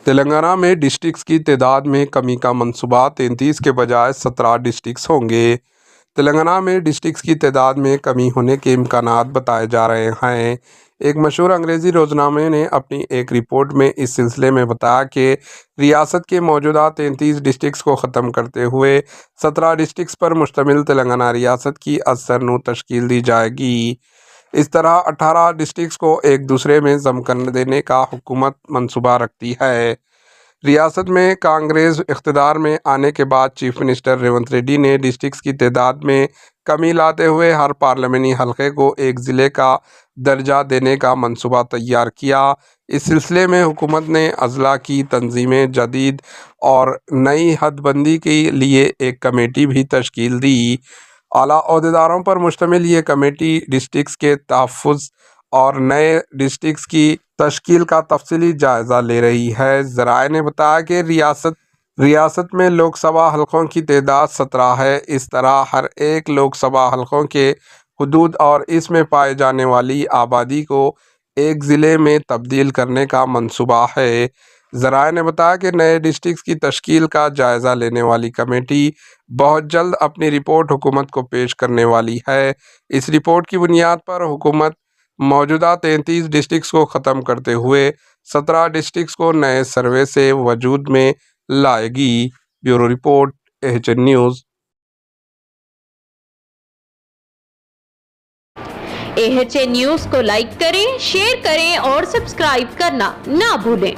تلنگانہ میں ڈسٹرکٹس کی تعداد میں کمی کا منصوبہ 33 کے بجائے 17 ڈسٹرکٹس ہوں گے۔ تلنگانہ میں ڈسٹرکٹس کی تعداد میں کمی ہونے کے امکانات بتائے جا رہے ہیں۔ ایک مشہور انگریزی روزنامے نے اپنی ایک رپورٹ میں اس سلسلے میں بتایا کہ ریاست کے موجودہ 33 ڈسٹرکٹس کو ختم کرتے ہوئے 17 ڈسٹرکٹس پر مشتمل تلنگانہ ریاست کی ازسر نو تشکیل دی جائے گی۔ اس طرح 18 ڈسٹرکٹس کو ایک دوسرے میں ضم کر دینے کا حکومت منصوبہ رکھتی ہے۔ ریاست میں کانگریس اقتدار میں آنے کے بعد چیف منسٹر ریونت ریڈی نے ڈسٹرکٹس کی تعداد میں کمی لاتے ہوئے ہر پارلیمانی حلقے کو ایک ضلع کا درجہ دینے کا منصوبہ تیار کیا۔ اس سلسلے میں حکومت نے اضلاع کی تنظیمیں جدید اور نئی حد بندی کے لیے ایک کمیٹی بھی تشکیل دی۔ اعلیٰ عہدیداروں پر مشتمل یہ کمیٹی ڈسٹرکٹس کے تحفظ اور نئے ڈسٹرکٹس کی تشکیل کا تفصیلی جائزہ لے رہی ہے۔ ذرائع نے بتایا کہ ریاست میں لوک سبھا حلقوں کی تعداد 17 ہے۔ اس طرح ہر ایک لوک سبھا حلقوں کے حدود اور اس میں پائے جانے والی آبادی کو ایک ضلع میں تبدیل کرنے کا منصوبہ ہے۔ ذرائع نے بتایا کہ نئے ڈسٹرکٹس کی تشکیل کا جائزہ لینے والی کمیٹی بہت جلد اپنی رپورٹ حکومت کو پیش کرنے والی ہے۔ اس رپورٹ کی بنیاد پر حکومت موجودہ 33 ڈسٹرکٹس کو ختم کرتے ہوئے 17 ڈسٹرکٹس کو نئے سروے سے وجود میں لائے گی۔ Bureau report AHN news. AHN news کو لائک کریں، شیئر کریں اور سبسکرائب کرنا نہ بھولیں۔